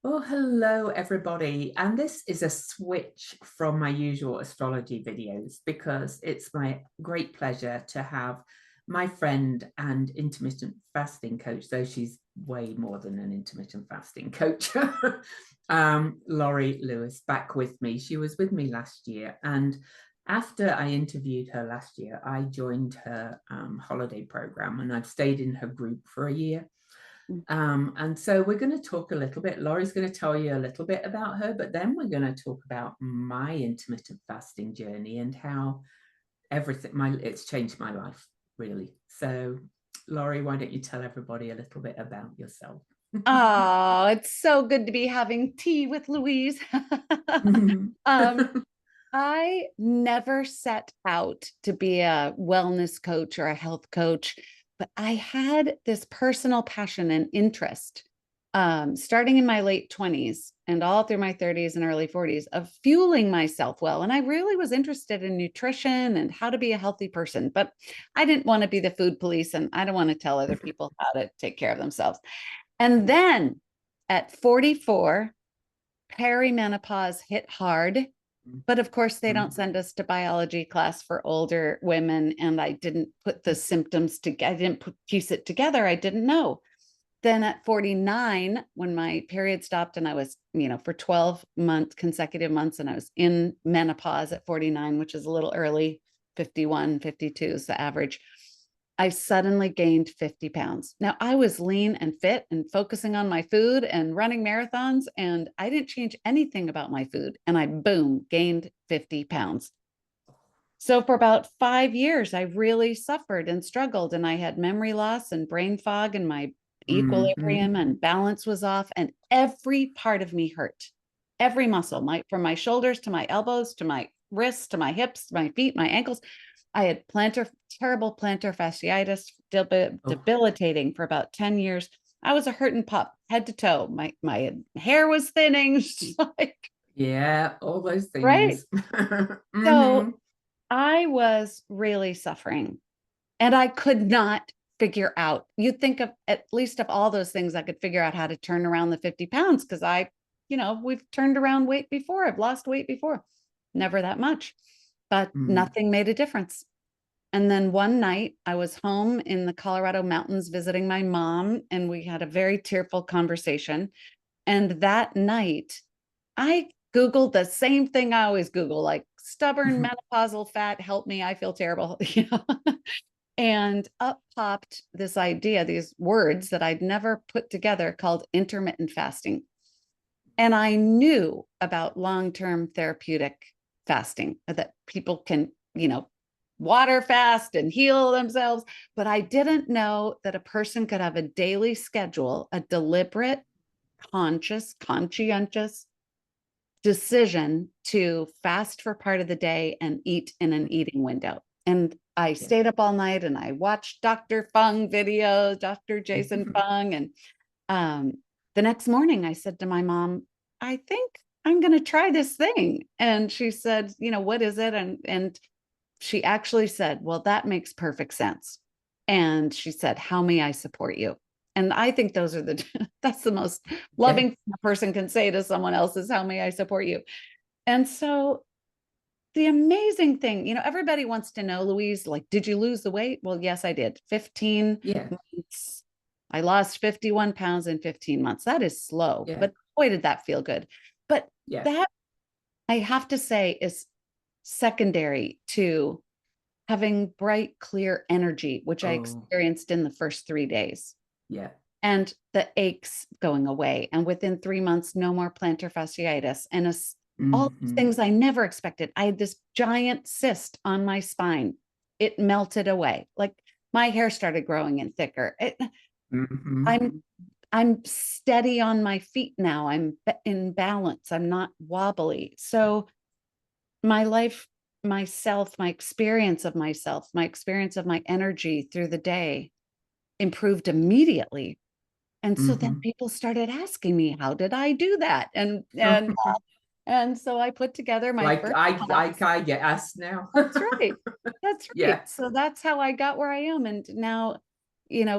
Well, hello, everybody. And this is a switch from my usual astrology videos because it's my great pleasure to have my friend and intermittent fasting coach, though she's way more than an intermittent fasting coach, Laurie Lewis, back with me. She was with me last year. And after I interviewed her last year, I joined her holiday program and I've stayed in her group for a year. And so we're going to talk a little bit. Laurie's going to tell you a little bit about her, but then we're going to talk about my intermittent fasting journey and how it's changed my life, really. So, Laurie, why don't you tell everybody a little bit about yourself? Oh, it's so good to be having tea with Louise. um, I never set out to be a wellness coach or a health coach, but I had this personal passion and interest starting in my late 20s and all through my 30s and early 40s of fueling myself well. And I really was interested in nutrition and how to be a healthy person, but I didn't want to be the food police and I don't want to tell other people how to take care of themselves. And then at 44, perimenopause hit hard. But of course, they don't send us to biology class for older women. And I didn't put the symptoms together. I didn't piece it together. I didn't know. Then at 49, when my period stopped and I was, for 12 months, consecutive months, and I was in menopause at 49, which is a little early, 51, 52 is the average. I suddenly gained 50 pounds. Now I was lean and fit and focusing on my food and running marathons, and I didn't change anything about my food. And I, boom, gained 50 pounds. So for about 5 years, I really suffered and struggled, and I had memory loss and brain fog, and my Mm-hmm. equilibrium and balance was off, and every part of me hurt. Every muscle, from my shoulders to my elbows to my wrists to my hips, my feet, my ankles. I had terrible plantar fasciitis, Oh, debilitating for about 10 years. I was a hurting pup, head to toe. My hair was thinning, like, yeah, all those right. things. So Mm-hmm. I was really suffering and I could not figure out. You'd think of at least of all those things, I could figure out how to turn around the 50 pounds because we've turned around weight before. I've lost weight before, never that much, but Mm. nothing made a difference. And then one night I was home in the Colorado mountains visiting my mom, and we had a very tearful conversation. And that night I Googled the same thing I always Google, like stubborn menopausal fat, help me, I feel terrible. And up popped this idea, these words that I'd never put together called intermittent fasting. And I knew about long-term therapeutic fasting that people can, water fast and heal themselves. But I didn't know that a person could have a daily schedule, a deliberate, conscientious decision to fast for part of the day and eat in an eating window. And I Yeah. stayed up all night and I watched Dr. Fung videos, Dr. Jason Fung. And um, the next morning I said to my mom, I think I'm going to try this thing. And she said, what is it? And she actually said, well, that makes perfect sense. And she said, how may I support you? And I think that's the most Yeah. loving thing a person can say to someone else is, how may I support you? And so the amazing thing, everybody wants to know, Louise, like, did you lose the weight? Well, yes, I did. 15 Yeah. months. I lost 51 pounds in 15 months. That is slow, Yeah. but boy, did that feel good. But Yeah. that I have to say is secondary to having bright, clear energy, which I Oh, experienced in the first 3 days, yeah. and the aches going away. And within 3 months, no more plantar fasciitis. And all these Mm-hmm. things I never expected. I had this giant cyst on my spine. It melted away. Like my hair started growing in thicker. Mm-hmm. I'm I'm steady on my feet now. I'm in balance. I'm not wobbly. So my life, myself, my experience of my energy through the day improved immediately. And so then Mm-hmm. people started asking me, how did I do that? And so I put together my Like first class. I get asked now. That's right. That's right. Yeah. So that's how I got where I am. And now,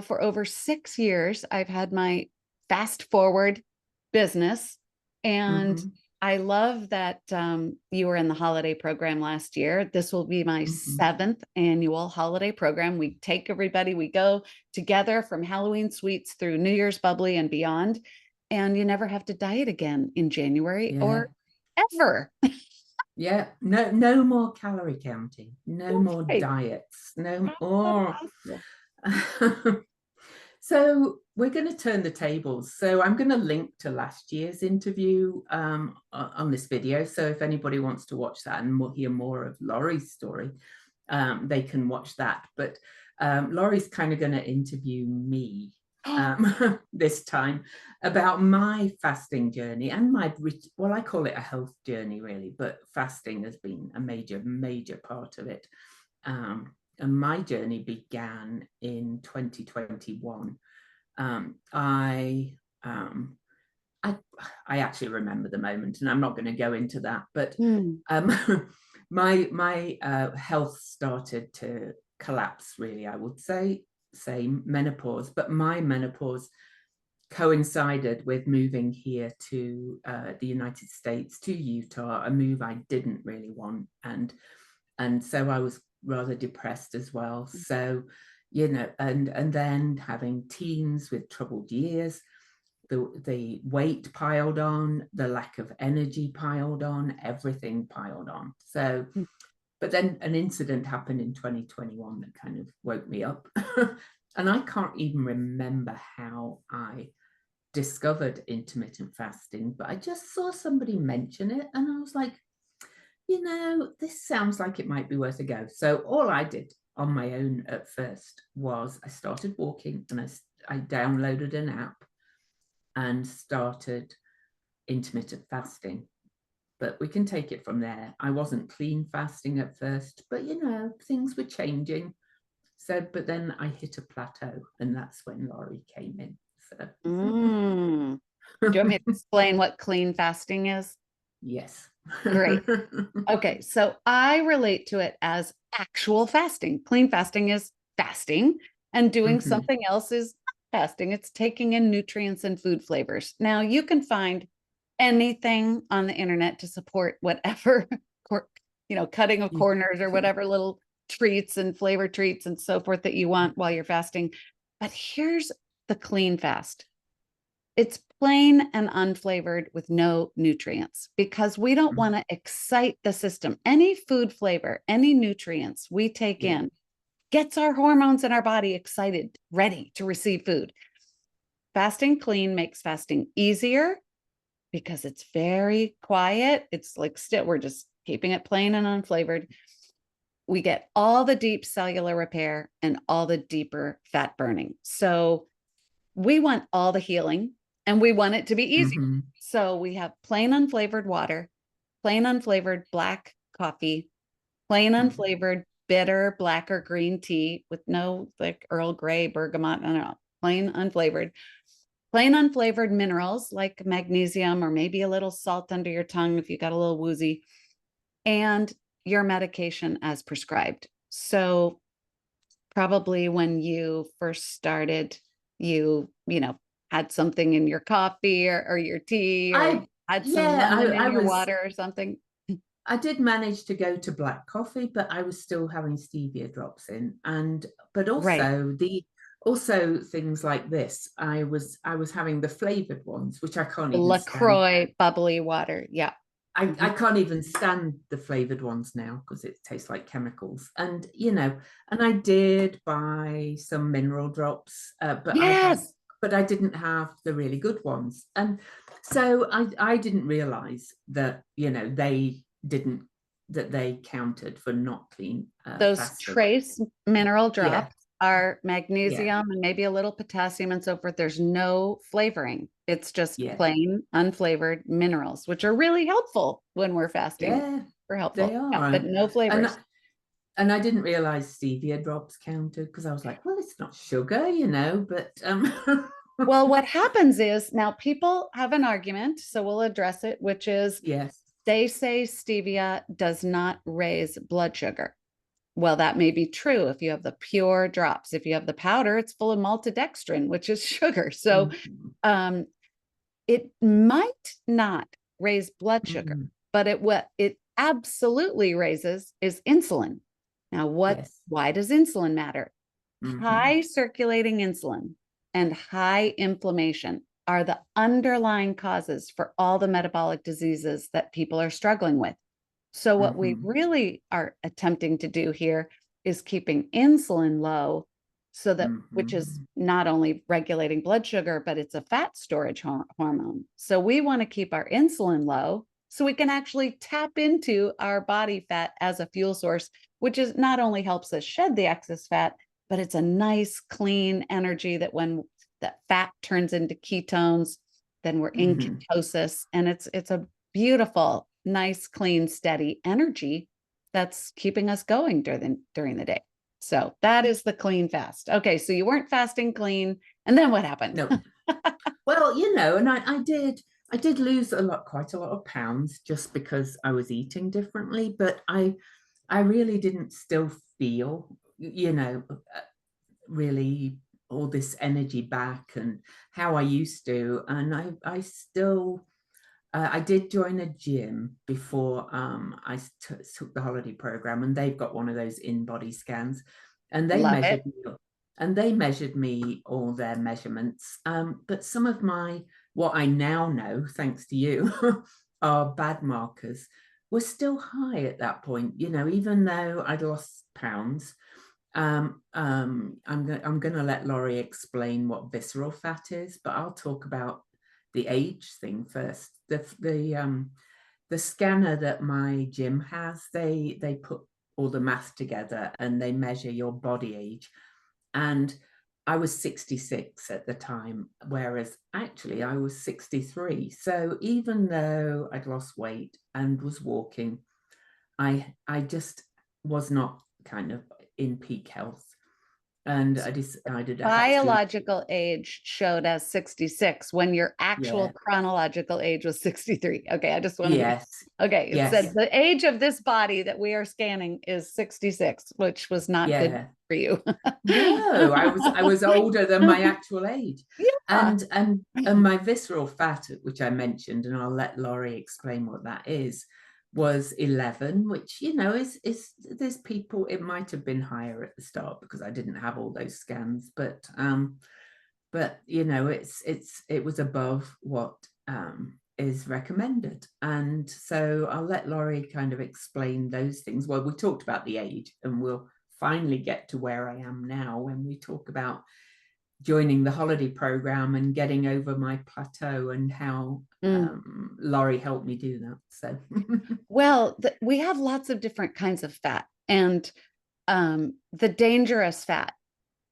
for over 6 years, I've had my fast forward business. And Mm-hmm. I love that you were in the holiday program last year. This will be my Mm-hmm. 7th annual holiday program. We take everybody, we go together from Halloween sweets through New Year's bubbly and beyond. And you never have to diet again in January Yeah. or ever. Yeah. No more calorie counting. No That's more right. diets. No That's more. possible. So we're going to turn the tables. So I'm going to link to last year's interview on this video. So if anybody wants to watch that and hear more of Laurie's story, they can watch that. But Laurie's kind of going to interview me this time about my fasting journey and well, I call it a health journey really, but fasting has been a major part of it. And my journey began in 2021. I actually remember the moment, and I'm not going to go into that, but my health started to collapse. Really, I would say menopause, but my menopause coincided with moving here to the United States, to Utah, a move I didn't really want, and so I was rather depressed as well. So, and then having teens with troubled years, the weight piled on, the lack of energy piled on, everything piled on. So, but then an incident happened in 2021 that kind of woke me up. And I can't even remember how I discovered intermittent fasting, but I just saw somebody mention it and I was like, this sounds like it might be worth a go. So all I did on my own at first was I started walking and I downloaded an app and started intermittent fasting. But we can take it from there. I wasn't clean fasting at first, but things were changing. So, but then I hit a plateau, and that's when Laurie came in. So, Do you want me to explain what clean fasting is? yes. Great. Okay, so I relate to it as actual fasting. Clean fasting is fasting, and doing Mm-hmm. something else is fasting. It's taking in nutrients and food flavors. Now, you can find anything on the internet to support whatever, cutting of corners or whatever little treats and flavor treats and so forth that you want while you're fasting. But here's the clean fast. It's plain and unflavored with no nutrients because we don't want to excite the system. Any food flavor, any nutrients we take in gets our hormones in our body excited, ready to receive food. Fasting clean makes fasting easier because it's very quiet. It's like we're just keeping it plain and unflavored. We get all the deep cellular repair and all the deeper fat burning. So we want all the healing and we want it to be easy. Mm-hmm. So we have plain unflavored water, plain unflavored black coffee, plain unflavored bitter black or green tea with no like Earl Grey, bergamot, no, plain unflavored minerals like magnesium or maybe a little salt under your tongue if you got a little woozy, and your medication as prescribed. So probably when you first started, you had something in your coffee or your tea, or had some lemon in your water or something. I did manage to go to black coffee, but I was still having stevia drops in, but also also things like this. I was having the flavored ones, which I can't even stand. LaCroix bubbly water. Yeah. I can't even stand the flavored ones now because it tastes like chemicals. And and I did buy some mineral drops, but I didn't have the really good ones. And so I didn't realize that they counted for not clean those fasting. trace mineral drops are magnesium and maybe a little potassium and so forth. There's no flavoring. It's just plain unflavored minerals, which are really helpful when we're fasting. Yeah, helpful. they are. But no flavors. And I didn't realize stevia drops counted because I was like, well, it's not sugar, but well, what happens is now people have an argument, so we'll address it, which is they say stevia does not raise blood sugar. Well, that may be true if you have the pure drops. If you have the powder, it's full of maltodextrin, which is sugar. So It might not raise blood sugar, Mm, but what it absolutely raises is insulin. Now, yes. why does insulin matter? Hmm. High circulating insulin and high inflammation are the underlying causes for all the metabolic diseases that people are struggling with. So, what we Hmm. really are attempting to do here is keeping insulin low so that, which is Hmm. not only regulating blood sugar, but it's a fat storage hormone. So, we want to keep our insulin low so we can actually tap into our body fat as a fuel source, which is not only helps us shed the excess fat, but it's a nice, clean energy that when that fat turns into ketones, then we're in Hmm. ketosis, and it's a beautiful, nice, clean, steady energy that's keeping us going during the day. So that is the clean fast. Okay, so you weren't fasting clean, and then what happened? No. Well, and I did lose quite a lot of pounds just because I was eating differently, but I really didn't still feel, really all this energy back and how I used to. And I still, I did join a gym before I took the holiday program, and they've got one of those in-body scans, and they Love measured it. me, all their measurements. But some of what I now know, thanks to you, are bad markers, were still high at that point. Even though I'd lost pounds. I'm going to let Laurie explain what visceral fat is, but I'll talk about the age thing first. The scanner that my gym has, they put all the math together and they measure your body age. And I was 66 at the time, whereas actually I was 63. So even though I'd lost weight and was walking, I just was not kind of in peak health. And I decided I had to, Biological age showed as 66 when your actual yeah, chronological age was 63. Okay, I just want to be yes, okay. It said yes, the age of this body that we are scanning is 66, which was not good yeah. for you. No, I was older than my actual age. Yeah. And my visceral fat, which I mentioned, and I'll let Laurie explain what that is, was 11, which is there's people, it might have been higher at the start because I didn't have all those scans, but it was above what is recommended. And so I'll let Laurie kind of explain those things. Well, we talked about the age, and we'll finally get to where I am now when we talk about joining the holiday program and getting over my plateau, and how Mm. Laurie helped me do that. So Well, we have lots of different kinds of fat, and the dangerous fat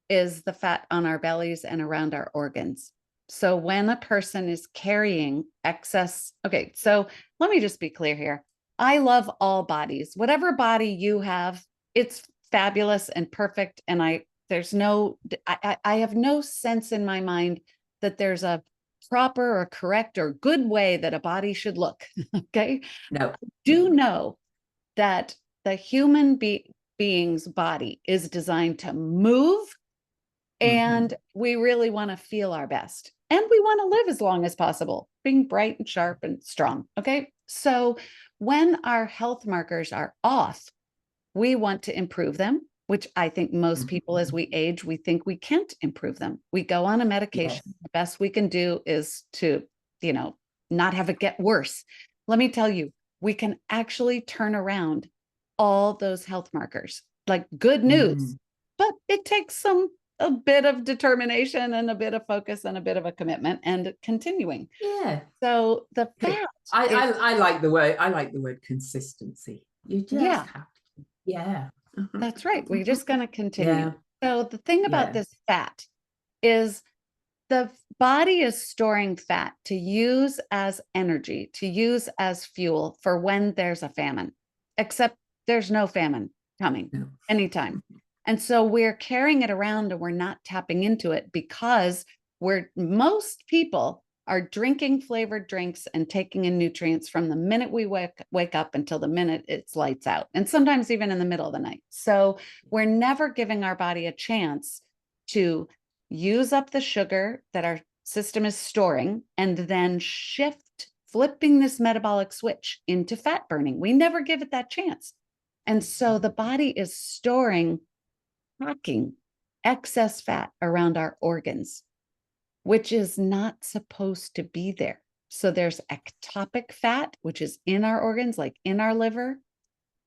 is the fat on our bellies and around our organs. So when a person is carrying excess, okay, so let me just be clear here. I love all bodies. Whatever body you have, it's fabulous and perfect. And I have no sense in my mind that there's a proper or correct or good way that a body should look. Okay. no, Do know that the human being's body is designed to move, and mm-hmm. we really want to feel our best. And we want to live as long as possible, being bright and sharp and strong. Okay. So when our health markers are off, we want to improve them, which I think most people, as Mm-hmm. we age, we think we can't improve them. We go on a medication. Yes. The best we can do is to, you know, not have it get worse. Let me tell you, we can actually turn around all those health markers. Like, good Mm-hmm. news, but it takes a bit of determination and a bit of focus and a bit of a commitment and continuing. Yeah. So the I, fat is, I like the word consistency. You just yeah, have to. Yeah. that's right. We're just going to continue. Yeah. So the thing about Yeah. this fat is the body is storing fat to use as energy, to use as fuel for when there's a famine, except there's no famine coming No. anytime. And so we're carrying it around and we're not tapping into it because most people are drinking flavored drinks and taking in nutrients from the minute we wake up until the minute it's lights out, and sometimes even in the middle of the night. So we're never giving our body a chance to use up the sugar that our system is storing and then flipping this metabolic switch into fat burning. We never give it that chance. And so the body is storing, packing excess fat around our organs, which is not supposed to be there. So there's ectopic fat, which is in our organs, like in our liver.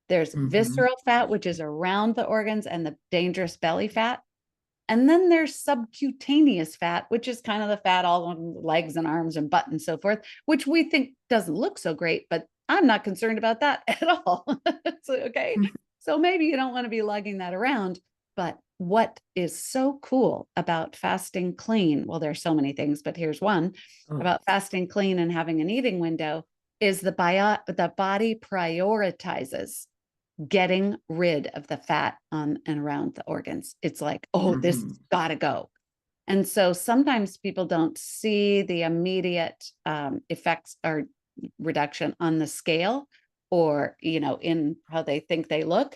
There's visceral fat, which is around the organs and the dangerous belly fat. And then there's subcutaneous fat, which is kind of the fat all on the legs and arms and butt and so forth, which we think doesn't look so great, but I'm not concerned about that at all. So, okay. So maybe you don't want to be lugging that around. But what is so cool about fasting clean? Well, there's so many things, but here's one about fasting clean and having an eating window is the body prioritizes getting rid of the fat on and around the organs. It's like, oh, this gotta go. And so sometimes people don't see the immediate effects or reduction on the scale or, in how they think they look.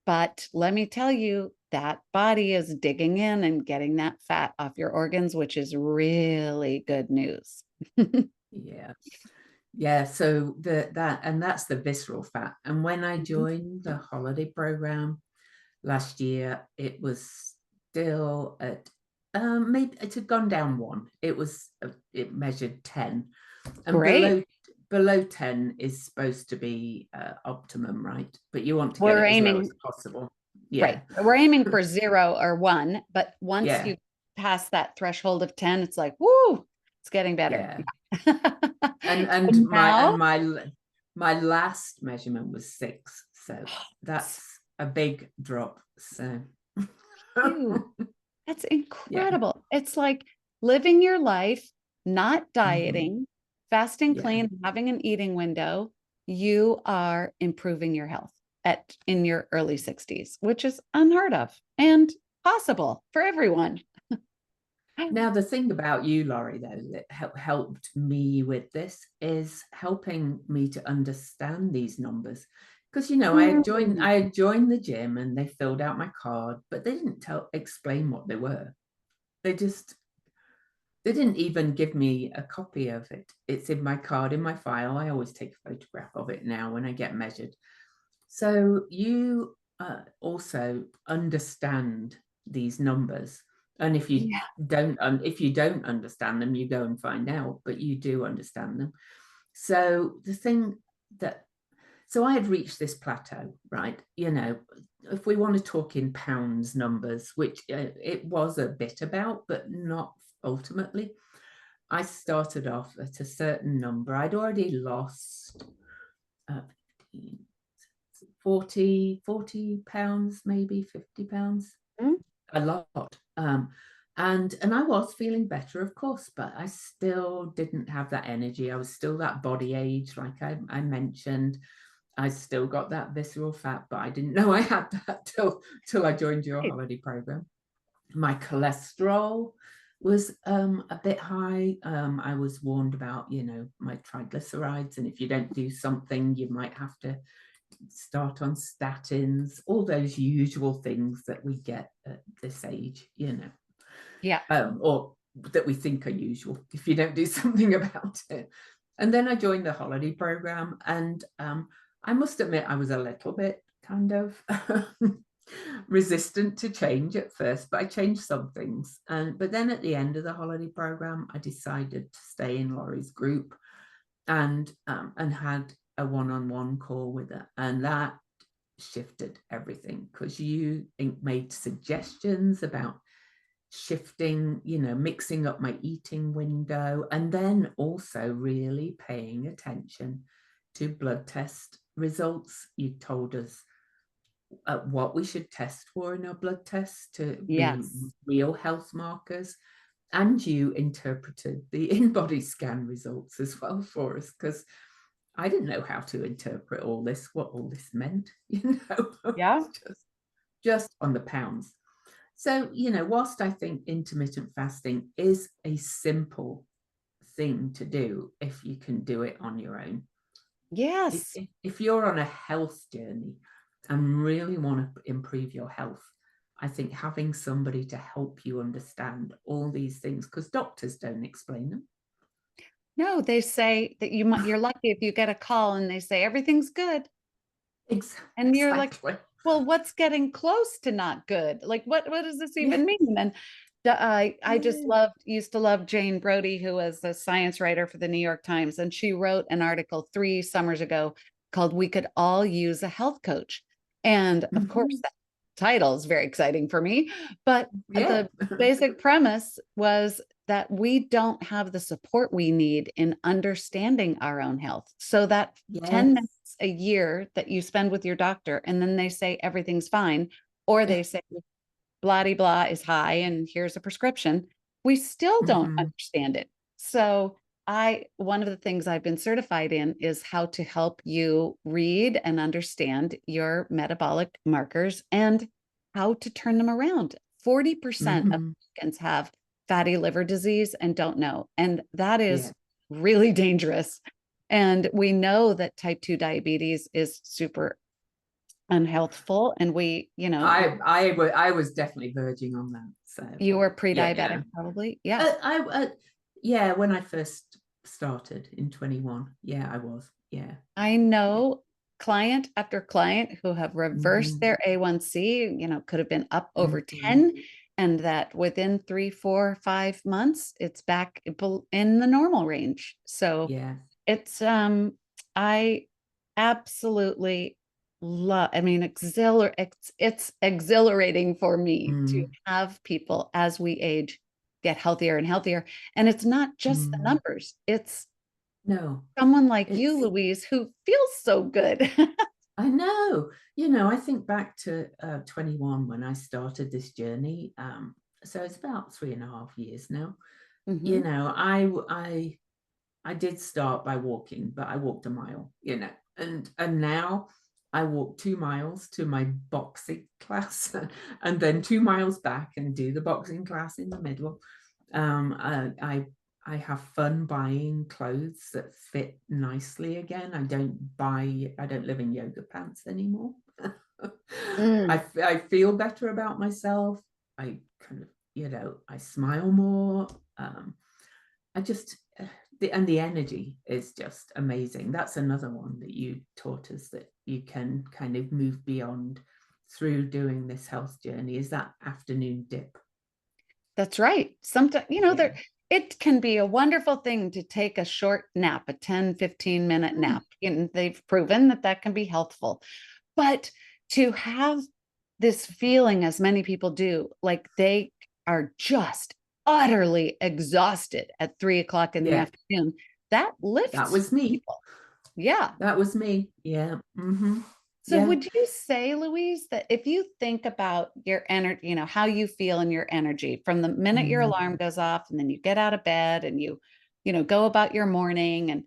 But let me tell you, that body is digging in and getting that fat off your organs, which is really good news. Yeah. Yeah, so that's the visceral fat. And when I joined the holiday program last year, it was still at maybe it had gone down 1. It measured 10, and Great. below 10 is supposed to be optimum, right? But you want to get We're it as aiming low as possible. Yeah. Right. We're aiming for 0 or 1, but once Yeah. you pass that threshold of 10, it's like, woo, it's getting better. Yeah. And And now, my last measurement was 6, so that's a big drop. So that's incredible. Yeah. It's like living your life, not dieting, fasting clean, having an eating window. You are improving your health in your early 60s, which is unheard of and possible for everyone. Now, the thing about you, Laurie, though, that helped me with this is helping me to understand these numbers. Because, I had joined the gym and they filled out my card, but they didn't explain what they were. They didn't even give me a copy of it. It's in my card, in my file. I always take a photograph of it now when I get measured. So you also understand these numbers. And if you don't understand them, you go and find out, but you do understand them. So so I had reached this plateau, right? If we want to talk in pounds numbers, which it was a bit about, but not ultimately. I started off at a certain number. I'd already lost 40 pounds, maybe 50 pounds, a lot. And I was feeling better, of course, but I still didn't have that energy. I was still that body age, like I mentioned. I still got that visceral fat, but I didn't know I had that till I joined your holiday program. My cholesterol was a bit high. I was warned about, my triglycerides, and if you don't do something, you might have to start on statins, all those usual things that we get at this age, Yeah. Or that we think are usual if you don't do something about it. And then I joined the holiday program, and I must admit I was a little bit kind of resistant to change at first, but I changed some things. But then at the end of the holiday program, I decided to stay in Laurie's group and had a one-on-one call with her, and that shifted everything, because you made suggestions about shifting, mixing up my eating window, and then also really paying attention to blood test results. You told us what we should test for in our blood tests to be real health markers. And you interpreted the in-body scan results as well for us, because I didn't know how to interpret all this, what all this meant, Yeah. just on the pounds. So, whilst I think intermittent fasting is a simple thing to do if you can do it on your own. Yes. If you're on a health journey and really want to improve your health, I think having somebody to help you understand all these things, because doctors don't explain them. No, they say that you're lucky if you get a call and they say everything's good. And you're like, Exactly. well, what's getting close to not good? Like, what does this Yeah. even mean? And I just used to love Jane Brody, who was a science writer for the New York Times. And she wrote an article 3 summers ago called "We Could All Use a Health Coach." And of course, that title is very exciting for me. But Yeah. the basic premise was that we don't have the support we need in understanding our own health. So that 10 Yes. minutes a year that you spend with your doctor, and then they say everything's fine, or they say blah de blah is high and here's a prescription, we still don't understand it. So one of the things I've been certified in is how to help you read and understand your metabolic markers and how to turn them around. 40% of Americans have fatty liver disease and don't know. And that is really dangerous. And we know that type 2 diabetes is super unhealthful. And I was definitely verging on that. So you were pre-diabetic, probably. Yeah. Yeah, when I first started in 21. Yeah, I was. Yeah. I know client after client who have reversed their A1C, could have been up over 10, and that within 3, 4, 5 months, it's back in the normal range. So yeah, it's, I absolutely love, I mean, it's exhilarating for me to have people as we age get healthier and healthier. And it's not just the numbers, it's no, someone like you, Louise, who feels so good. I know. I think back to 21 when I started this journey. So it's about 3.5 years now. I did start by walking, but I walked a mile, and now I walk 2 miles to my boxing class and then 2 miles back and do the boxing class in the middle. I have fun buying clothes that fit nicely again. I don't live in yoga pants anymore. I feel better about myself. I kind of, I smile more. I just, and the energy is just amazing. That's another one that you taught us, that you can kind of move beyond through doing this health journey, is that afternoon dip. That's right. Sometimes, it can be a wonderful thing to take a short nap, a 10, 15-minute nap. And they've proven that that can be healthful. But to have this feeling, as many people do, like they are just utterly exhausted at 3 o'clock in the afternoon, that lifts. That was me. People. Yeah. That was me. Yeah. So would you say, Louise, that if you think about your energy, how you feel in your energy from the minute your alarm goes off and then you get out of bed and you go about your morning, and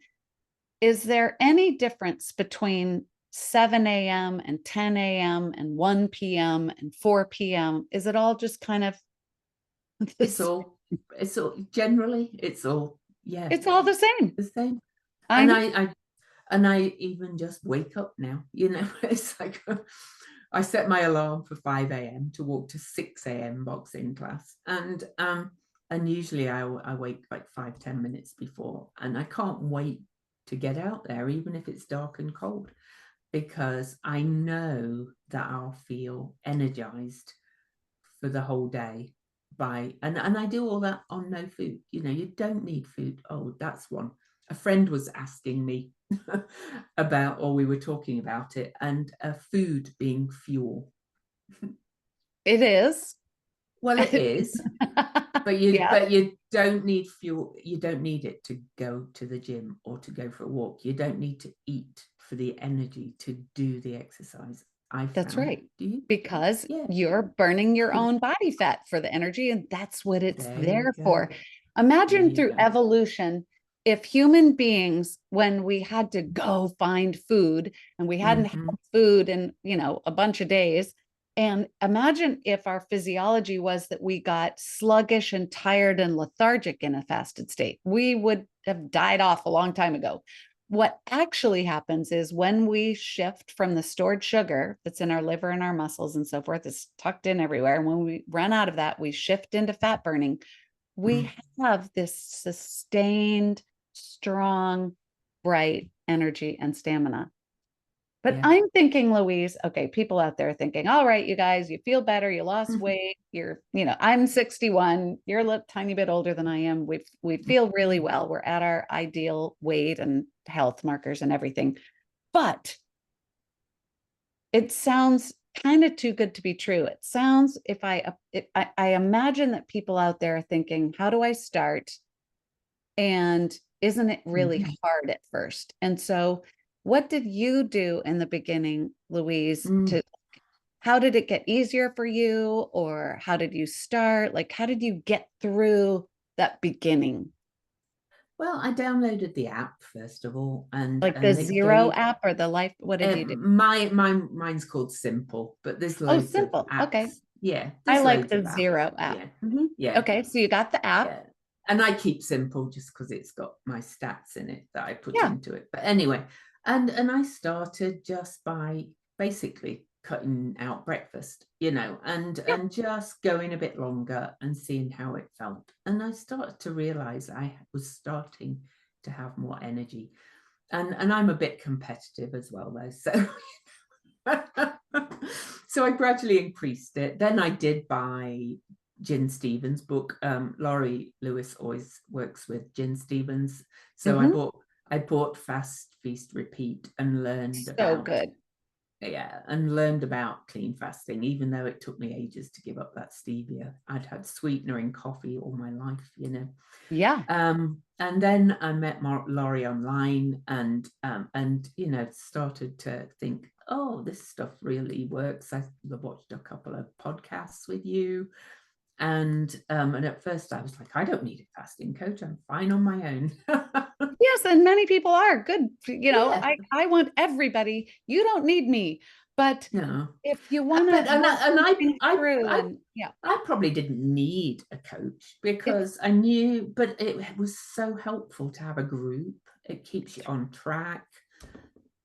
is there any difference between 7 a.m. and 10 a.m. and 1 p.m. and 4 p.m.? Is it all just kind of it's all generally it's all it's all the same. The same. I I even just wake up now, it's like I set my alarm for 5 a.m. to walk to 6 a.m. boxing class. And usually I wake like 5-10 minutes before, and I can't wait to get out there, even if it's dark and cold, because I know that I'll feel energized for the whole day and I do all that on no food. You don't need food. Oh, that's one. A friend was asking me about, or we were talking about it, and food being fuel. It is. Well, it is, but you don't need fuel. You don't need it to go to the gym or to go for a walk. You don't need to eat for the energy to do the exercise. That's right. Because you're burning your own body fat for the energy, and that's what it's there for. Imagine through evolution, if human beings, when we had to go find food and we hadn't had food in, a bunch of days, and imagine if our physiology was that we got sluggish and tired and lethargic in a fasted state, we would have died off a long time ago. what actually happens is when we shift from the stored sugar that's in our liver and our muscles and so forth, it's tucked in everywhere. And when we run out of that, we shift into fat burning. We have this sustained, strong, bright energy and stamina. But Yeah. I'm thinking, Louise, okay, people out there thinking, all right, you guys, you feel better, you lost weight, I'm 61, you're a tiny bit older than I am. We feel really well. We're at our ideal weight and health markers and everything. But it sounds kind of too good to be true. It sounds, I imagine that people out there are thinking, how do I start? And isn't it really hard at first? And so what did you do in the beginning, Louise, how did it get easier for you? Or how did you start? Like, how did you get through that beginning? Well, I downloaded the app first of all, and Like the they Zero gave app or the Life, what did you do? mine's called Simple, but there's Oh, loads of Simple. Okay. apps. Yeah, I there's like loads the of apps. Zero app. Yeah, Mhm. yeah, Okay. So you got the app. yeah. And I keep Simple just because it's got my stats in it that I put Yeah. into it. But anyway, and I started just by basically cutting out breakfast, Yeah. and just going a bit longer and seeing how it felt. And I started to realize I was starting to have more energy. And I'm a bit competitive as well, though. So so I gradually increased it. Then I did buy Gin Stevens' book. Laurie Lewis always works with Gin Stevens. So I bought Fast, Feast, Repeat and learned So about good. clean fasting, even though it took me ages to give up that stevia. I'd had sweetener in coffee all my life. Yeah. And then I met Laurie online and started to think, oh, this stuff really works. I watched a couple of podcasts with you. And at first I was like, I don't need a fasting coach. I'm fine on my own. Yes, and many people are good. Yeah. I want everybody. You don't need me, but No. if you want But to work something through, I and yeah, I probably didn't need a coach it's because I knew, but it was so helpful to have a group. It keeps you on track.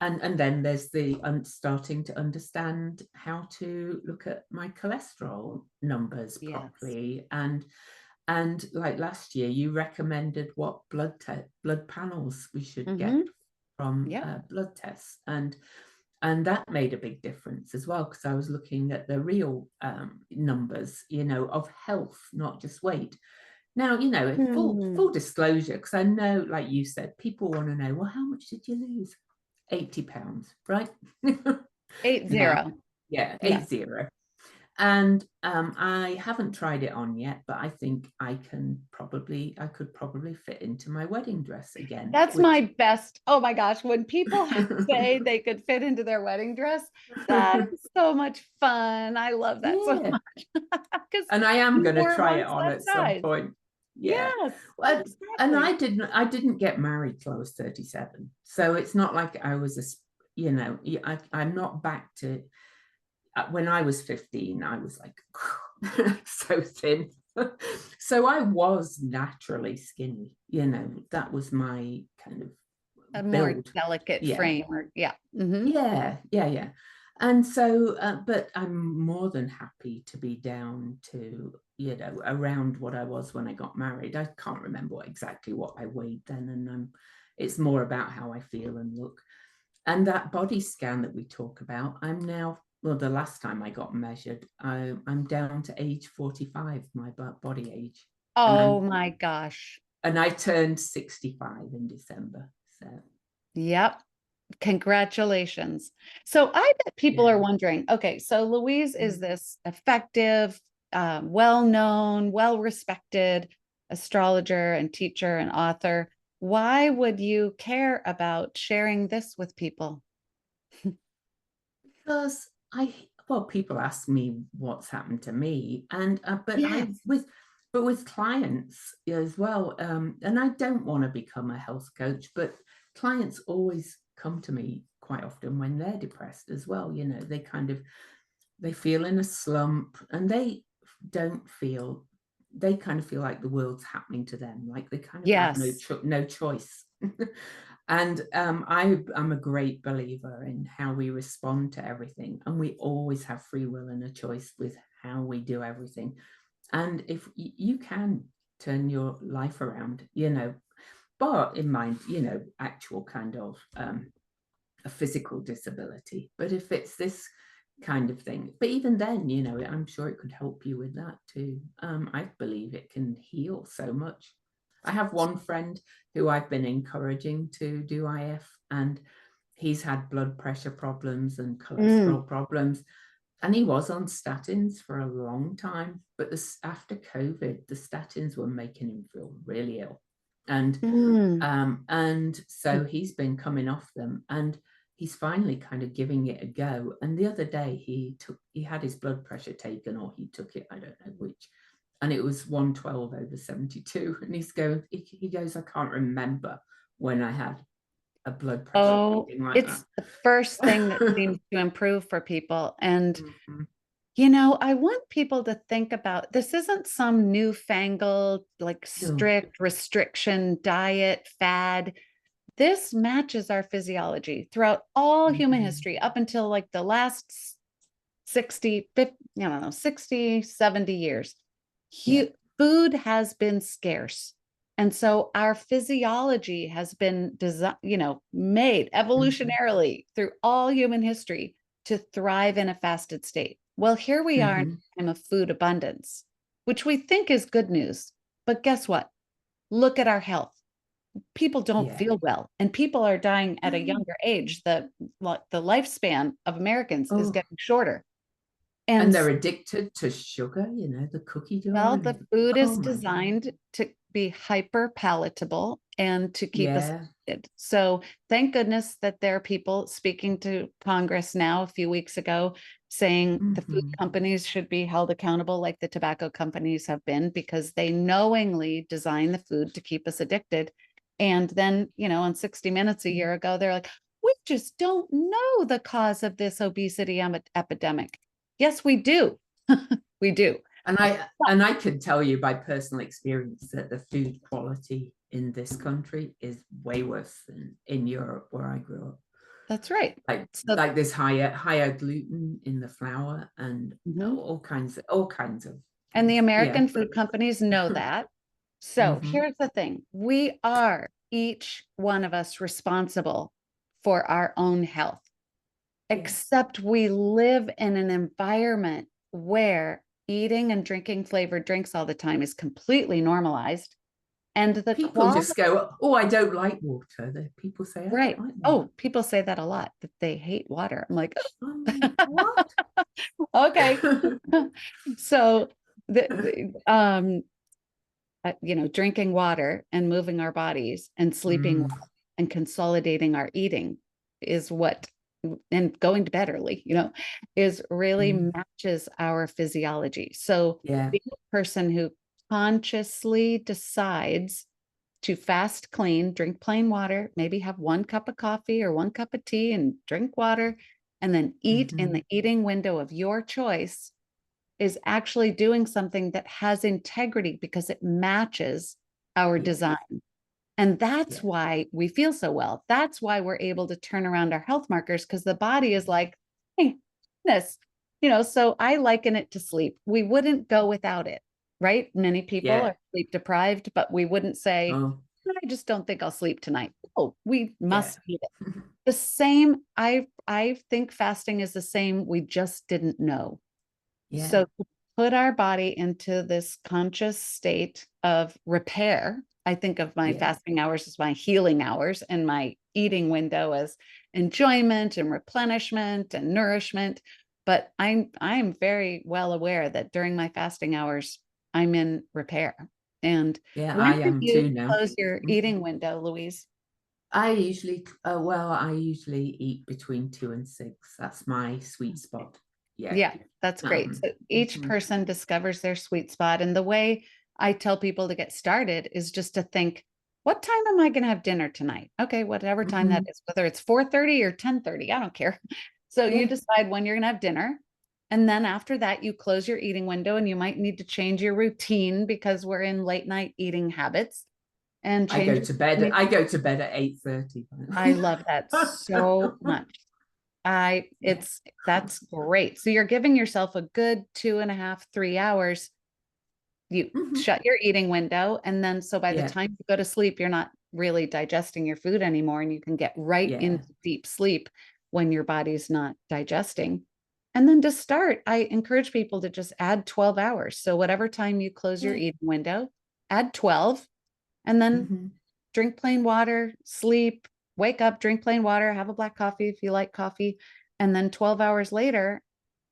And then there's the starting to understand how to look at my cholesterol numbers yes, properly. And like last year, you recommended what blood panels we should get from yeah, blood tests. And that made a big difference as well, because I was looking at the real numbers, of health, not just weight. Now, full disclosure, because I know, like you said, people want to know, well, how much did you lose? 80 pounds, right? 80. Now, yeah, Yeah. 80. And I haven't tried it on yet, but I think I could probably fit into my wedding dress again, That's which my best. Oh my gosh, when people say they could fit into their wedding dress, that is so much fun. I love that so yeah. much because And I am you going to weren't try it once on that at some size. point. Yeah. Yes, Well, and exactly. I didn't get married till I was 37. So it's not like I was I'm not back to when I was 15, I was like so thin. So I was naturally skinny, that was my kind A of more build. delicate Yeah. frame, or yeah. Mm-hmm. Yeah. And so, but I'm more than happy to be down to, around what I was when I got married. I can't remember exactly what I weighed then. And it's more about how I feel and look. And that body scan that we talk about, I'm now, well, the last time I got measured, I'm down to age 45, my body age. Oh my gosh. And I turned 65 in December. So, Yep. Congratulations. So I bet people are yeah. wondering, okay, so Louise is this effective, well-known, well-respected astrologer and teacher and author. Why would you care about sharing this with people? Because people ask me what's happened to me, and Yes. with clients as well, and I don't want to become a health coach, but clients always come to me quite often when they're depressed as well. They feel in a slump, and don't feel they kind of feel like the world's happening to them, like they kind of have Yes. no choice. And I'm a great believer in how we respond to everything. And we always have free will and a choice with how we do everything. And if you can turn your life around, but in mind, actual kind of a physical disability. But if it's this kind of thing, but even then, I'm sure it could help you with that too. I believe it can heal so much. I have one friend who I've been encouraging to do IF, and he's had blood pressure problems and cholesterol problems, and he was on statins for a long time. But after COVID, the statins were making him feel really ill, and so he's been coming off them, and he's finally kind of giving it a go. And the other day he had his blood pressure taken, or he took it, I don't know which, and it was 112/72. And he goes, I can't remember when I had a blood pressure reading like it's that. the first thing that seems to improve for people. And I want people to think about, this isn't some newfangled, like strict restriction diet fad. This matches our physiology throughout all human history up until like the last 60, 50, I don't know, 60, 70 years. Food has been scarce. And so our physiology has been made evolutionarily through all human history to thrive in a fasted state. Well, here we are in a time of food abundance, which we think is good news. But guess what? Look at our health. People don't feel well, and people are dying at a younger age. The lifespan of Americans is getting shorter. And they're addicted to sugar, the cookie dough. Well, the food is designed to be hyper palatable and to keep us addicted. So thank goodness that there are people speaking to Congress now a few weeks ago saying the food companies should be held accountable like the tobacco companies have been, because they knowingly design the food to keep us addicted. And then, on 60 Minutes a year ago, they're like, we just don't know the cause of this obesity epidemic. Yes, we do. We do. And I can tell you by personal experience that the food quality in this country is way worse than in Europe, where I grew up. That's right. Like this higher gluten in the flour, and all kinds of. And the American food companies know that. So here's the thing. We are, each one of us, responsible for our own health. Except we live in an environment where eating and drinking flavored drinks all the time is completely normalized. And the people just go, oh, I don't like water. People say, right. Oh, people say that a lot, that they hate water. I'm like, what? Okay. So drinking water and moving our bodies and sleeping well and consolidating our eating is what, and going to bed early, is really matches our physiology. So being a person who consciously decides to fast clean, drink plain water, maybe have 1 cup of coffee or 1 cup of tea and drink water, and then eat in the eating window of your choice, is actually doing something that has integrity because it matches our design. And that's why we feel so well. That's why we're able to turn around our health markers, because the body is like, hey, so I liken it to sleep. We wouldn't go without it, right? Many people are sleep deprived, but we wouldn't say, I just don't think I'll sleep tonight. Oh, we must eat it. The same, I think fasting is the same. We just didn't know. So to put our body into this conscious state of repair, I think of my fasting hours as my healing hours, and my eating window as enjoyment and replenishment and nourishment. But I'm very well aware that during my fasting hours, I'm in repair. And I am too now. Close your eating window, Louise? I usually eat between 2 and 6. That's my sweet spot. Yeah, that's great. So each person discovers their sweet spot. And the way I tell people to get started is just to think, what time am I going to have dinner tonight? Okay, whatever time that is, whether it's 4:30 or 10:30, I don't care. So you decide when you're going to have dinner. And then after that, you close your eating window, and you might need to change your routine because we're in late night eating habits. and I go change to bed. I go to bed at 8:30. I love that so much. Yeah. That's great. So you're giving yourself a good 2.5, 3 hours. You Mhm. shut your eating window, and then so by the Yeah. time you go to sleep, you're not really digesting your food anymore, and you can get right Yeah. into deep sleep when your body's not digesting. And then to start, I encourage people to just add 12 hours. So whatever time you close your Yeah. eating window, add 12, and then Mhm. drink plain water, sleep, wake up, drink plain water, have a black coffee if you like coffee. And then 12 hours later,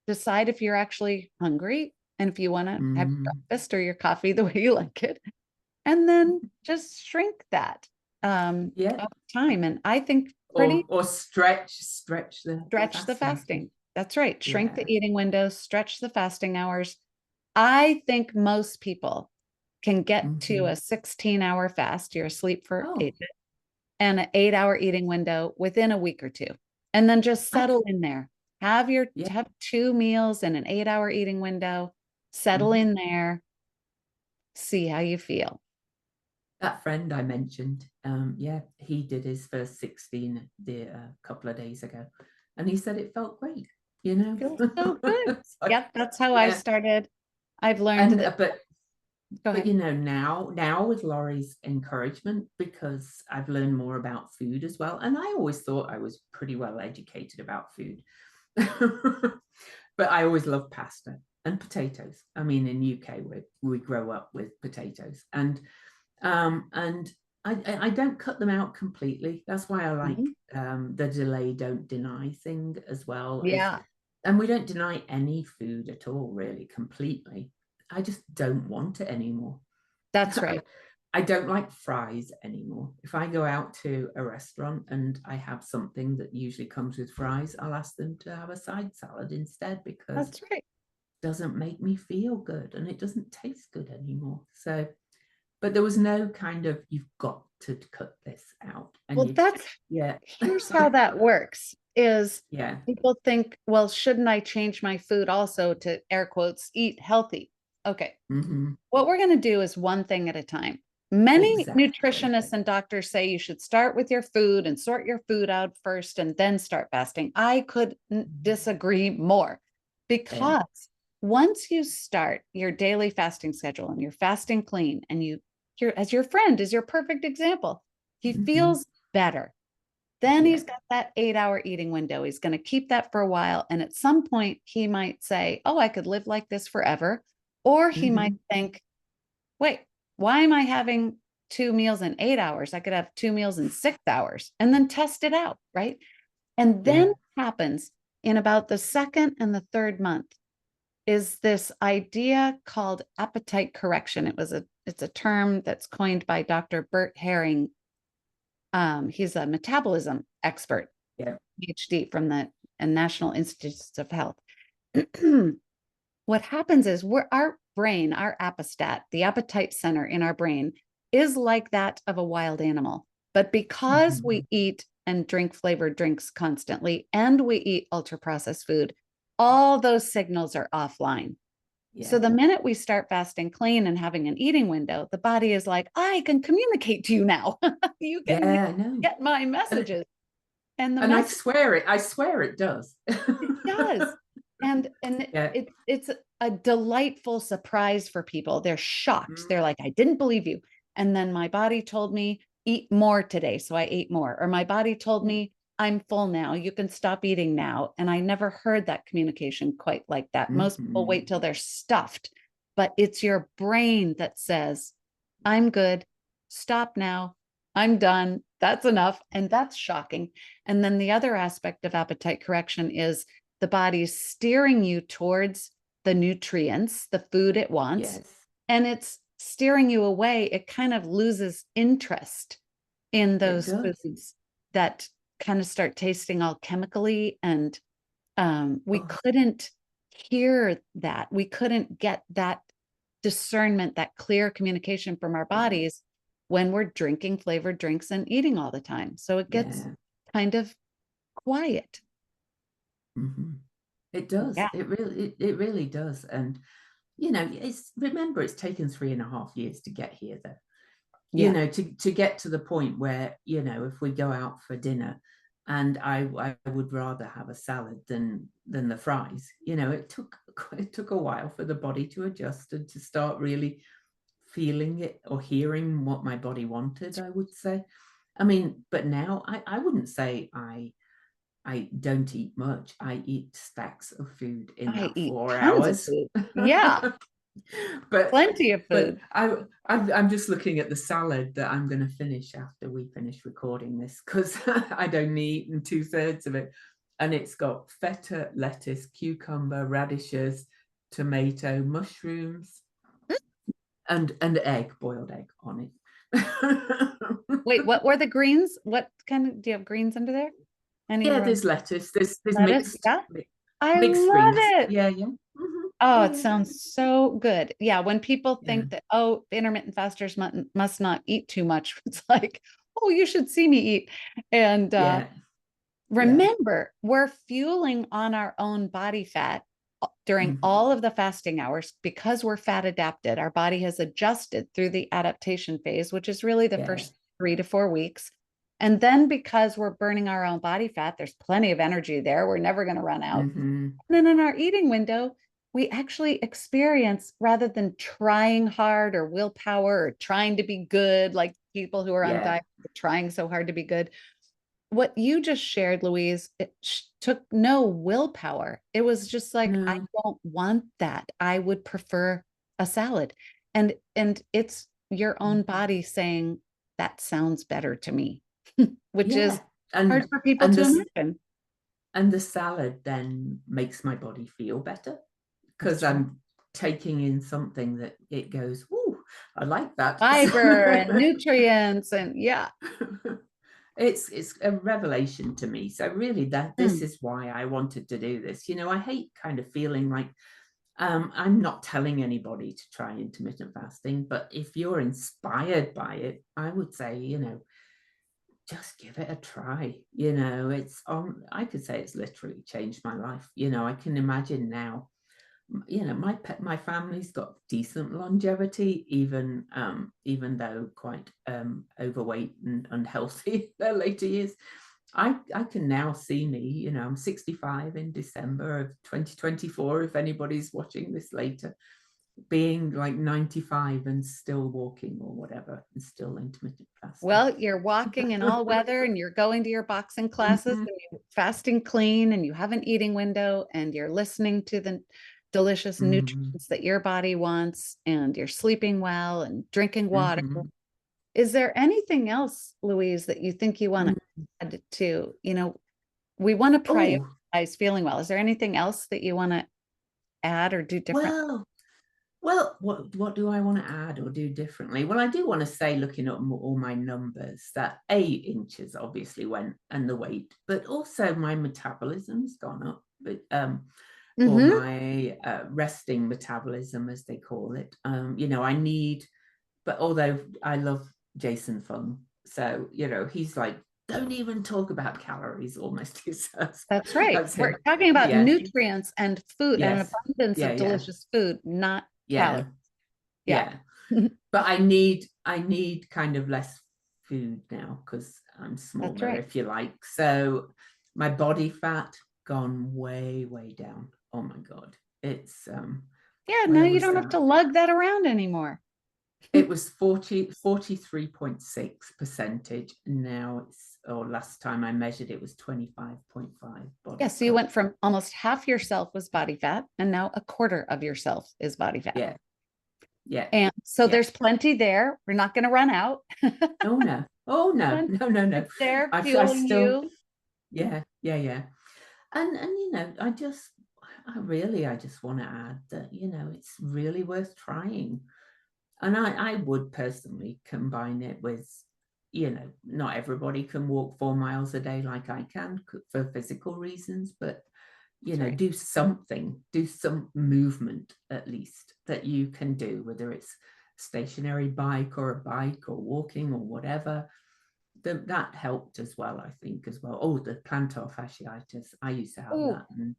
decide if you're actually hungry and if you want to have your Mm. breakfast or your coffee the way you like it. And then just shrink that Yeah. over time. And I think pretty Or stretch the stretch the fasting too. fasting. That's right. Shrink the Yeah. eating window, stretch the fasting hours. I think most people can get to Mhm. a 16-hour fast. You're asleep for Oh, 8 and an 8 hour eating window within a week or two. And then just I settle in there. Have your yeah. have 2 meals in an 8 hour eating window. Settle Mhm. in there. See how you feel. That friend I mentioned, yeah, he did his first 16 a couple of days ago, and he said it felt great, you know. Feels so good. So, Yep, that's how I yeah, started. I've learned and that. Go but ahead. you know, now with Laurie's encouragement, because I've learned more about food as well, and I always thought I was pretty well educated about food. But I always loved pasta and potatoes. I mean, in UK we grow up with potatoes, and I don't cut them out completely. That's why I like Mhm. the delay don't deny thing as well. Is Yeah, And we don't deny any food at all, really, completely. I just don't want it anymore. that's I, right. I don't like fries anymore. If I go out to a restaurant and I have something that usually comes with fries, I'll ask them to have a side salad instead, because it That's right. doesn't make me feel good and it doesn't taste good anymore. So, but there was no kind of, you've got to cut this out. And Well, you, that's yeah. here's how that works is Yeah. people think, well, shouldn't I change my food also to air quotes, eat healthy? Okay. Mm-hmm. What we're going to do is one thing at a time. Many Exactly. nutritionists and doctors say you should start with your food and sort your food out first and then start fasting. I could disagree more Yeah. because once you start your daily fasting schedule and you're fasting clean and here as your friend is your perfect example, he Mm-hmm. feels better. Then Yeah. he's got that 8 hour eating window. He's going to keep that for a while. And at some point, he might say, oh, I could live like this forever. Or he might Mm-hmm. think, wait, why am I having 2 meals in 8 hours? I could have 2 meals in 6 hours and then test it out. Right. And then Yeah. what happens in about the second and the third month is this idea called appetite correction. It's a term that's coined by Dr. Bert Herring. He's a metabolism expert, Yeah. PhD from the National Institutes of Health. What happens is our brain, our apostat, the appetite center in our brain, is like that of a wild animal. But because Mm-hmm. we eat and drink flavored drinks constantly, and we eat ultra processed food, all those signals are offline. So Yeah. the minute we start fasting clean and having an eating window, the body is like, I can communicate to you now. You can Yeah. No. get my And messages. And the and message I swear it does. it does. And Yeah. it's a delightful surprise for people. They're shocked. Mm. They're like, I didn't believe you. And then my body told me, eat more today. So I ate more. Or my body told Yeah. me, I'm full now. You can stop eating now. And I never heard that communication quite like that. Most people Mm-hmm. wait till they're stuffed, but it's your brain that says, I'm good. Stop now. I'm done. That's enough. And that's shocking. And then the other aspect of appetite correction is the body's steering you towards the nutrients, the food it wants, Yes. and it's steering you away. It kind of loses interest in It those does. foods that kind of start tasting all chemically. And we Oh, couldn't hear that. We couldn't get that discernment, that clear communication from our yeah. bodies when we're drinking flavored drinks and eating all the time. So it gets Yeah. kind of quiet. Mm-hmm. It does. Yeah. It really does. And you know, it's remember it's taken 3.5 years to get here though. you Yeah. know, to get to the point where, you know, if we go out for dinner and I would rather have a salad than the fries, you know, it took a while for the body to adjust and to start really feeling it or hearing what my body wanted, I would say. I mean, but now I wouldn't say I don't eat much. I eat stacks of food in I that eat 4 tons of hours. food. Yeah, but plenty of but food. I'm just looking at the salad that I'm going to finish after we finish recording this, because I'd only eaten 2/3 of it, and it's got feta, lettuce, cucumber, radishes, tomato, mushrooms, and egg, boiled egg on it. Wait, what were the greens? What kind of, do you have greens under there? Any Yeah, there's lettuce. There's lettuce? Yeah. I mixed love greens. it. Yeah, yeah. Mm-hmm. Oh, Yeah, it yeah. sounds so good. Yeah, when people Yeah, think that, oh, intermittent fasters must not eat too much, it's like, oh, you should see me eat. And yeah, yeah. remember, we're fueling on our own body fat during Mm-hmm. all of the fasting hours because we're fat adapted. Our body has adjusted through the adaptation phase, which is really the Yeah. first 3 to 4 weeks. And then because we're burning our own body fat, there's plenty of energy there. We're never going to run out. Mm-hmm. And then in our eating window, we actually experience, rather than trying hard or willpower or trying to be good, like people who are on Yeah. diet trying so hard to be good. What you just shared, Louise, it took no willpower. It was just like, I No. don't want that. I would prefer a salad. And it's your own body saying that sounds better to me, which is Yeah. hard for people And to this imagine. and the salad then makes my body feel better, because That's right. I'm taking in something that it goes, "Ooh, I like that." Fiber and nutrients and yeah. It's a revelation to me. So really, that this Mm. is why I wanted to do this. You know, I hate kind of feeling like I'm not telling anybody to try intermittent fasting, but if you're inspired by it, I would say, you know, just give it a try. You know, it's on, I could say it's literally changed my life. You know, I can imagine now, you know, my family's got decent longevity, even though quite overweight and unhealthy in their later years. I can now see me, you know, I'm 65 in December of 2024, if anybody's watching this later, being like 95 and still walking or whatever, and still intermittent fasting. Well, you're walking in all weather and you're going to your boxing classes Mhm, and you're fasting clean and you have an eating window and you're listening to the delicious mhm, nutrients that your body wants and you're sleeping well and drinking water. mhm, Is there anything else, Louise, that you think you want to mhm. add to, we want to Oh, prioritize feeling well. Is there anything else that you want to add or do different? well, what do I want to add or do differently? Well, I do want to say, looking at all my numbers, that 8 inches obviously went, and the weight, but also my metabolism's gone up, but, or Mm-hmm. my resting metabolism, as they call it. You know, I need, but although I love Jason Fung, so, you know, he's like, don't even talk about calories, almost. He says, That's right. that's We're him. talking about Yeah. nutrients and food and an Yes. abundance Yeah. of Yeah. delicious food, not Yeah. calories. Yeah. Yeah. But I need kind of less food now, because I'm That's smaller, right. if you like. So my body fat gone way, way down. Oh my God. It's Yeah, now where you was don't have that? to lug that around anymore. It was 43.6%. Now it's, or last time I measured it was 25.5 Yeah, body so you fat. went from almost half yourself was body fat, and now a quarter of yourself is body fat. Yeah. Yeah. And so Yeah. there's plenty there. We're not going to run out. Oh no. Oh no. Plenty No, no, no. there I fueling still, you. yeah, yeah, yeah. And you know, I just want to add that, you know, it's really worth trying. And I would personally combine it with, you know, not everybody can walk 4 miles a day like I can for physical reasons, but, you That's know, right. do something, do some movement at least that you can do, whether it's stationary bike or a bike or walking or whatever. that helped as well, I think, as well. Oh, the plantar fasciitis. I used to have Oh, that, and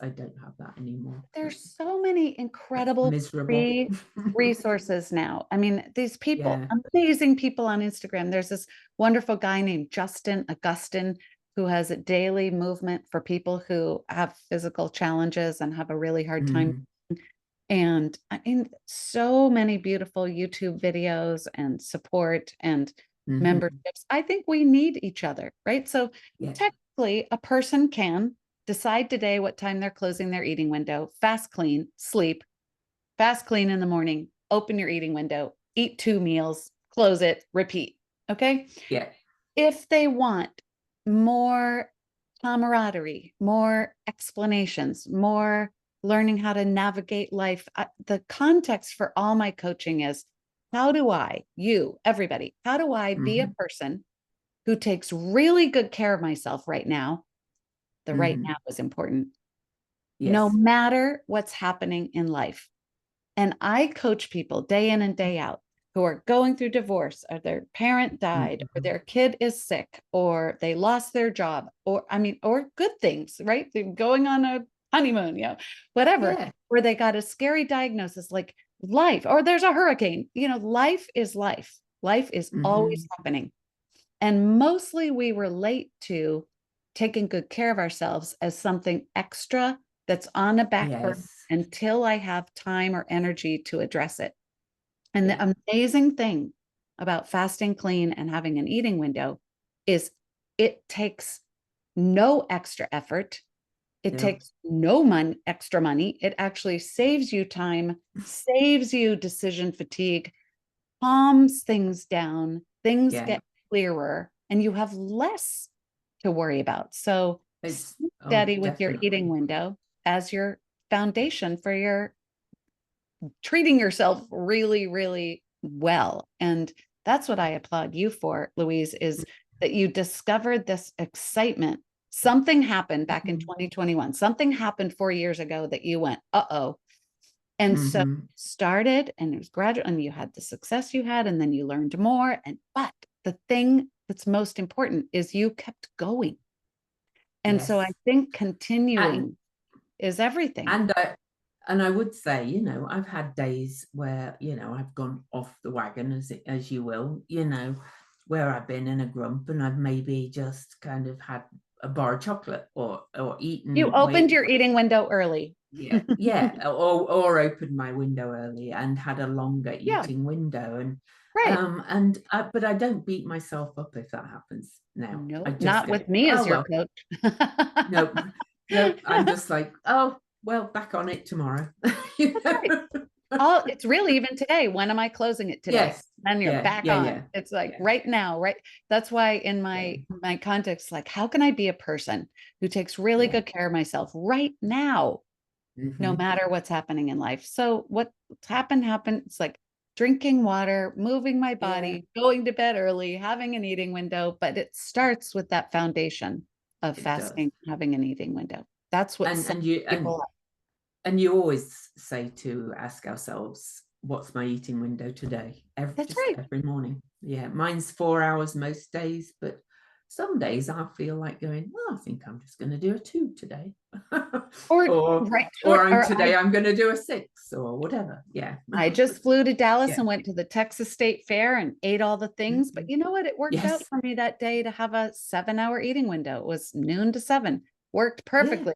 I don't have that anymore. there's so many That's incredible miserable. free resources now. I mean, these people, Yeah. amazing people on Instagram. There's this wonderful guy named Justin Augustin who has a daily movement for people who have physical challenges and have a really hard time. Hmm. And I mean, so many beautiful YouTube videos and support and Hmm. memberships. I think we need each other, right? So Yeah. technically, a person can decide today what time they're closing their eating window, fast clean, sleep, fast clean in the morning, open your eating window, eat 2 meals, close it, repeat. Okay. Yeah. If they want more camaraderie, more explanations, more learning how to navigate life, the context for all my coaching is how do I, you, everybody, how do I be a Hmm. person who takes really good care of myself right now? The right Hmm. now is important, no Yes. matter what's happening in life. And I coach people day in and day out who are going through divorce, or their parent died, or Hmm. their kid is sick, or they lost their job, or I mean, or good things, right? They're going on a honeymoon, whatever, Yeah. where they got a scary diagnosis like life, or there's a hurricane. Life is life. Life is always Hmm. happening. And mostly we relate to taking good care of ourselves as something extra that's on a back burner Yes. until I have time or energy to address it. And Yeah. the amazing thing about fasting clean and having an eating window is it takes no extra effort. It No. takes no extra money. It actually saves you time, saves you decision fatigue, calms things down, things Yeah. get clearer, and you have less to worry about. So, It's steady with your eating definitely. window as your foundation for your treating yourself really, really well. And that's what I applaud you for, Louise, is that you discovered this excitement. Something happened back in Hmm. 2021. Something happened 4 years ago that you went, uh-oh. And so Hmm. started and it was gradual and you had the success you had and then you learned more. But the thing that's most important is you kept going. And so I Yes. think And continuing is everything. and I and I would say, I've had days where, I've gone off the wagon, as you will, where I've been in a grump and I've maybe just kind of had a bar of chocolate or You eaten opened way. your eating window early. Yeah, yeah, or opened my window early and had a longer Yeah, eating window, right. but I don't beat myself up if that happens now. I No, just not go, with me oh as your well. coach. No, no, I'm just like, oh well, back on it tomorrow. you Right. know? It's really even today. When am I closing it today? Yes. Then you're Yeah, back yeah, on. yeah, It's like yeah, right now, right? That's why in yeah, my context, like, how can I be a person who takes really yeah. good care of myself right now, no Hmm. matter what's happening in life? So what's happened. It's like drinking water, moving my Yeah, body, going to bed early, having an eating window. But it starts with that foundation of it does. fasting, having an eating window. That's what And sets and you people and up. and you always say to ask ourselves, what's my eating window today? That's Just right. every morning. Yeah, mine's 4 hours most days, but some days I feel like going, well, I think I'm just going to do a 2 today. Or or right, or or today I'm going to do a 6 or whatever. Yeah. I just flew to Dallas Yeah. and went to the Texas State Fair and ate all the things. But Mhm. you know what? It worked out Yes. for me that day to have a 7 hour eating window. It was noon to 7, worked Yeah. perfectly.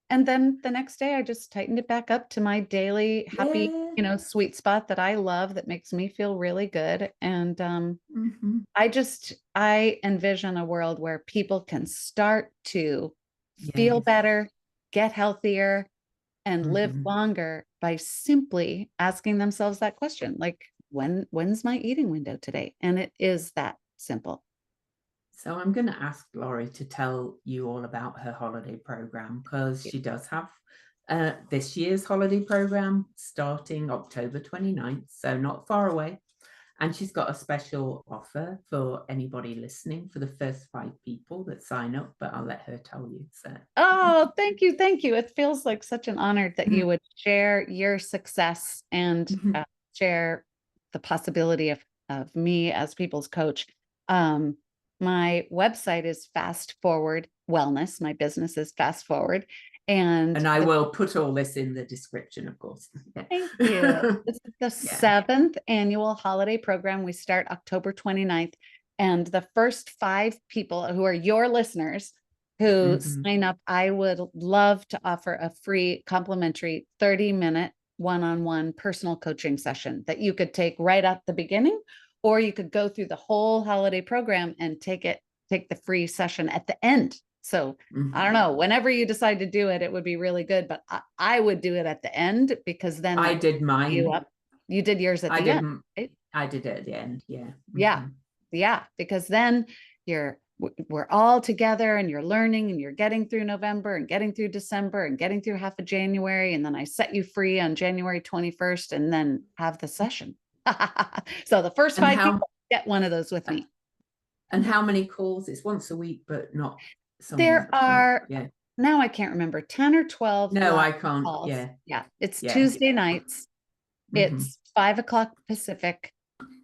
And then the next day, I just tightened it back up to my daily happy, Yeah. sweet spot that I love that makes me feel really good. And Hmm. I envision a world where people can start to feel Yes. better, get healthier, and live Hmm. longer by simply asking themselves that question, like, when's my eating window today? And it is that simple. So I'm going to ask Laurie to tell you all about her holiday program because she does have this year's holiday program starting October 29th, so not far away. And she's got a special offer for anybody listening for the first 5 people that sign up, but I'll let her tell you. So, Oh, thank you. Thank you. It feels like such an honor that you would share your success and share the possibility of me as people's coach. Um, My website is Fast Forward Wellness. My business is Fast Forward. And I will put all this in the description, of course. Yeah. Thank you. This is the 7th annual holiday program. We start October 29th. And the first 5 people who are your listeners who sign up, I would love to offer a free complimentary 30-minute one-on-one personal coaching session that you could take right at the beginning, or you could go through the whole holiday program and take the free session at the end. So I don't know, whenever you decide to do it, it would be really good, but I would do it at the end, because then I did mine. You did yours at the end. Right? I did it at the end. Yeah. Yeah. Because then we're all together and you're learning and you're getting through November and getting through December and getting through half of January. And then I set you free on January 21st and then have the session. So the first 5 people get one of those with me. And how many calls? It's once a week, but not. There are, now I can't remember, 10 or 12. No, I can't. Calls. Yeah. It's Tuesday nights. It's 5 o'clock Pacific,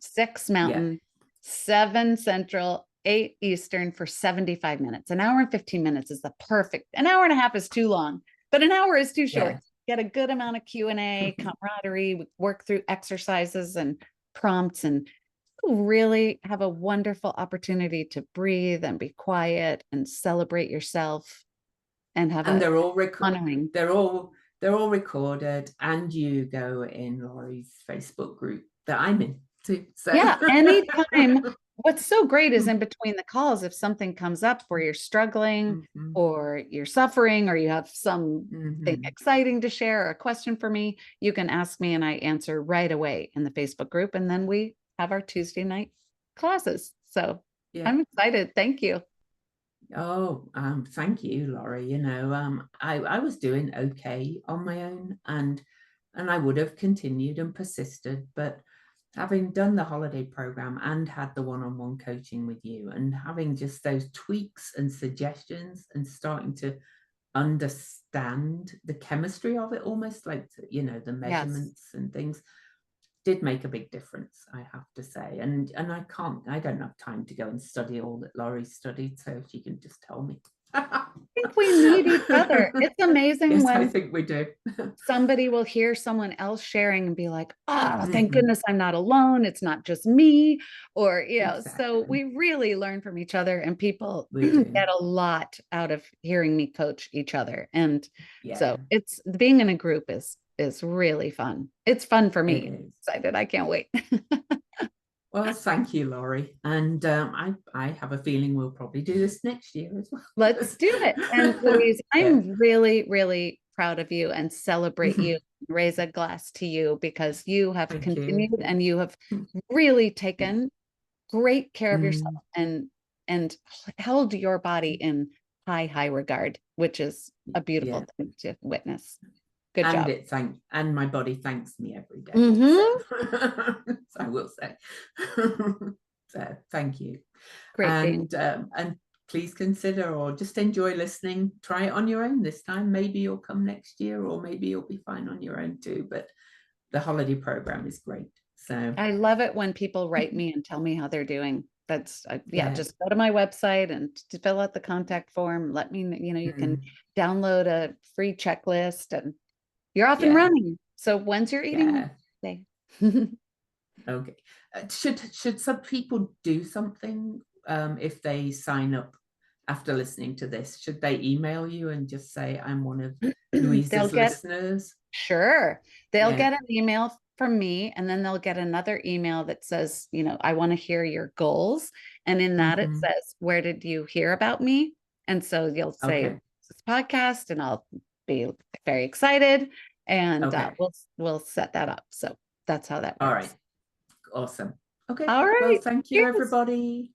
6 Mountain, 7 Central, 8 Eastern for 75 minutes. An hour and 15 minutes is the perfect. An hour and a half is too long, but an hour is too short. Get a good amount of Q&A, camaraderie, we work through exercises and prompts, and really have a wonderful opportunity to breathe and be quiet and celebrate yourself, and have they're all recording. They're all recorded, and you go in Laurie's Facebook group that I'm in too. So yeah, anytime. What's so great is in between the calls, if something comes up where you're struggling or you're suffering, or you have something exciting to share or a question for me, you can ask me and I answer right away in the Facebook group. And then we have our Tuesday night classes. So I'm excited. Thank you. Oh, thank you, Laurie. You know, I was doing okay on my own, and I would have continued and persisted, but having done the holiday program and had the one-on-one coaching with you, and having just those tweaks and suggestions, and starting to understand the chemistry of it, almost like, you know, the measurements and things, did make a big difference, I have to say. And I don't have time to go and study all that Laurie studied, so she can just tell me. I think we need each other. It's amazing when I think we do. Somebody will hear someone else sharing and be like, oh, thank goodness I'm not alone. It's not just me. Or, you know, so we really learn from each other, and people get a lot out of hearing me coach each other. And so it's being in a group is really fun. It's fun for me. I'm excited. I can't wait. Well, thank you, Laurie. And I have a feeling we'll probably do this next year as well. Let's do it. And Louise, I'm really, really proud of you and celebrate you. Raise a glass to you, because you have continued and you have really taken great care of yourself and held your body in high regard, which is a beautiful thing to witness. Good job. And my body thanks me every day. So, I will say. So thank you. Great. And please consider, or just enjoy listening. Try it on your own this time. Maybe you'll come next year, or maybe you'll be fine on your own too. But the holiday program is great. So I love it when people write me and tell me how they're doing. That's just go to my website and to fill out the contact form. Let me, you know, you can download a free checklist, and you're off and running. So when's your eating day? Okay. Should some people do something if they sign up after listening to this? Should they email you and just say, I'm one of Louise's listeners? Sure. They'll get an email from me, and then they'll get another email that says, you know, I want to hear your goals. And in that it says, where did you hear about me? And so you'll say this podcast, and I'll be very excited, and we'll set that up. So that's how that works. All right. Awesome. Okay. All right. Well, thank you, everybody.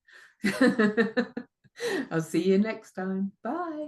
I'll see you next time. Bye.